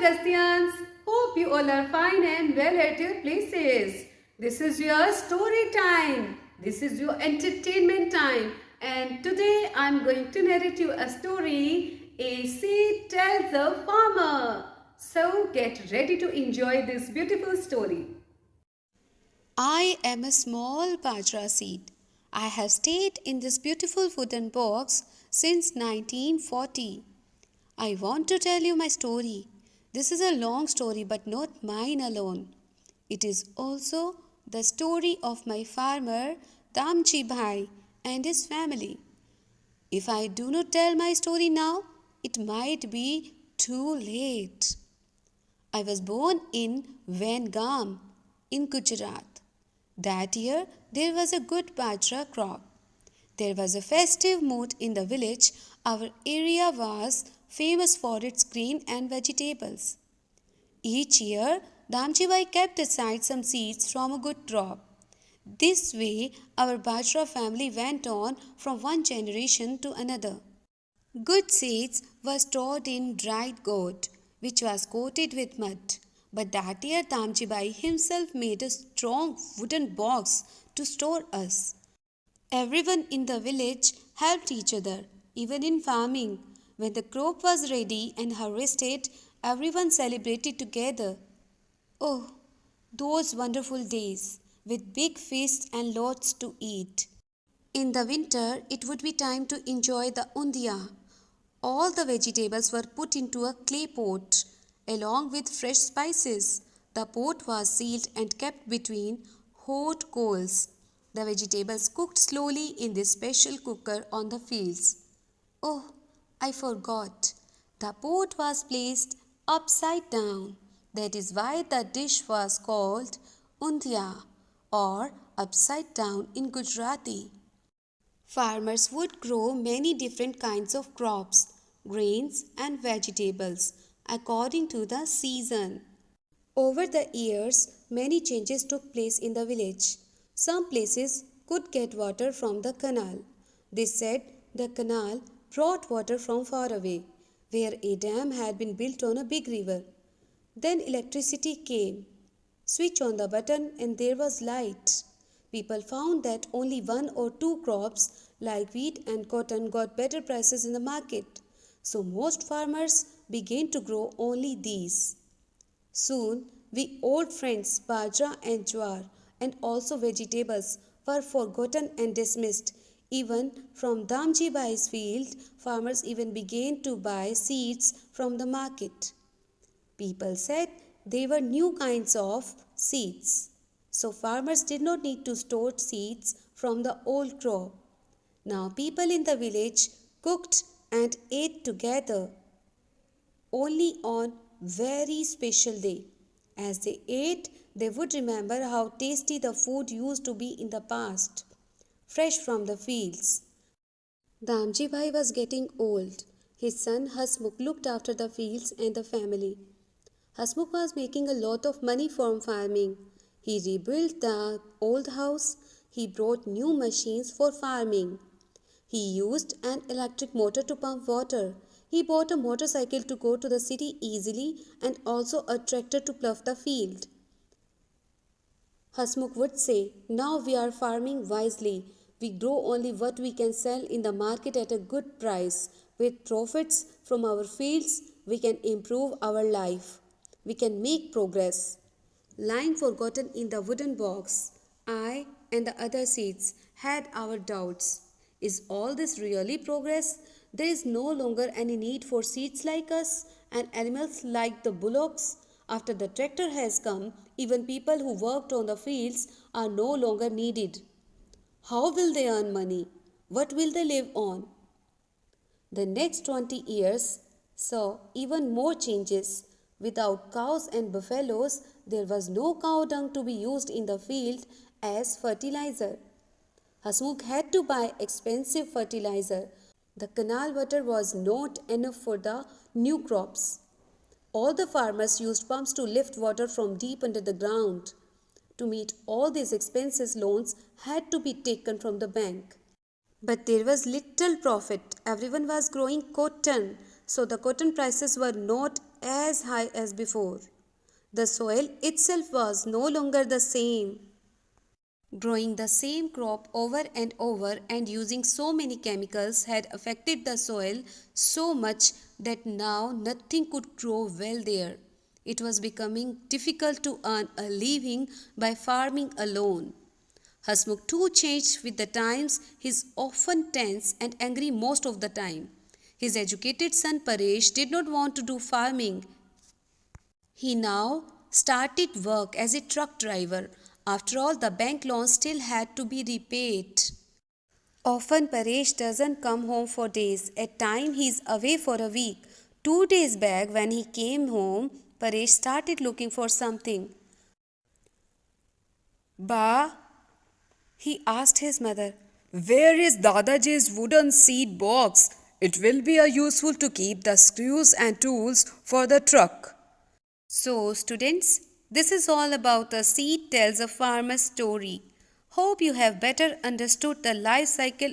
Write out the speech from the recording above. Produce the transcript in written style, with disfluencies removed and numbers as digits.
Agastians. Hope you all are fine and well at your places. This is your story time. This is your entertainment time. And today I am going to narrate you a story. A seed tells a farmer. So get ready to enjoy this beautiful story. I am a small bajra seed. I have stayed in this beautiful wooden box since 1940. I want to tell you my story. This is a long story, but not mine alone. It is also the story of my farmer Damji Bhai and his family. If I do not tell my story now, it might be too late. I was born in Vangam in Gujarat. That year, there was a good bajra crop. There was a festive mood in the village. Our area was famous for its grain and vegetables. Each year, Damjibai kept aside some seeds from a good crop. This way, our bajra family went on from one generation to another. Good seeds were stored in dried gourd, which was coated with mud. But that year Damjibai himself made a strong wooden box to store us. Everyone in the village helped each other, even in farming. When the crop was ready and harvested, everyone celebrated together. Oh, those wonderful days, with big feasts and lots to eat. In the winter, it would be time to enjoy the undia. All the vegetables were put into a clay pot along with fresh spices. The pot was sealed and kept between hot coals. The vegetables cooked slowly in this special cooker on the fields. Oh, I forgot. The pot was placed upside down. That is why the dish was called undia or upside down in Gujarati. Farmers would grow many different kinds of crops, grains, and vegetables according to the season. Over the years, many changes took place in the village. Some places could get water from the canal. They said the canal brought water from far away, where a dam had been built on a big river. Then electricity came. Switch on the button and there was light. People found that only one or two crops like wheat and cotton got better prices in the market. So most farmers began to grow only these. Soon, we old friends bajra and jowar and also vegetables were forgotten and dismissed. Even from Damji Bai's field, farmers even began to buy seeds from the market. People said they were new kinds of seeds. So farmers did not need to store seeds from the old crop. Now people in the village cooked and ate together only on very special day. As they ate, they would remember how tasty the food used to be in the past, fresh from the fields. Damji Bhai was getting old. His son Hasmukh looked after the fields and the family. Hasmukh was making a lot of money from farming. He rebuilt the old house. He brought new machines for farming. He used an electric motor to pump water. He bought a motorcycle to go to the city easily and also a tractor to plough the field. Hasmukh would say, "Now we are farming wisely. We grow only what we can sell in the market at a good price. With profits from our fields, we can improve our life. We can make progress." Lying forgotten in the wooden box, I and the other seeds had our doubts. Is all this really progress? There is no longer any need for seeds like us and animals like the bullocks. After the tractor has come, even people who worked on the fields are no longer needed. How will they earn money? What will they live on? The next 20 years saw even more changes. Without cows and buffaloes, there was no cow dung to be used in the field as fertilizer. Hasmukh had to buy expensive fertilizer. The canal water was not enough for the new crops. All the farmers used pumps to lift water from deep under the ground. To meet all these expenses, loans had to be taken from the bank. But there was little profit. Everyone was growing cotton, so the cotton prices were not as high as before. The soil itself was no longer the same. Growing the same crop over and over and using so many chemicals had affected the soil so much that now nothing could grow well there. It was becoming difficult to earn a living by farming alone. Hasmukh too changed with the times. He is often tense and angry most of the time. His educated son Paresh did not want to do farming. He now started work as a truck driver. After all, the bank loan still had to be repaid. Often Paresh doesn't come home for days. At times he is away for a week. 2 days back when he came home, Paresh started looking for something. Ba, he asked his mother, Where is Dadaji's wooden seed box? It will be useful to keep the screws and tools for the truck. So, students, this is all about a seed tells a farmer's story. Hope you have better understood the life cycle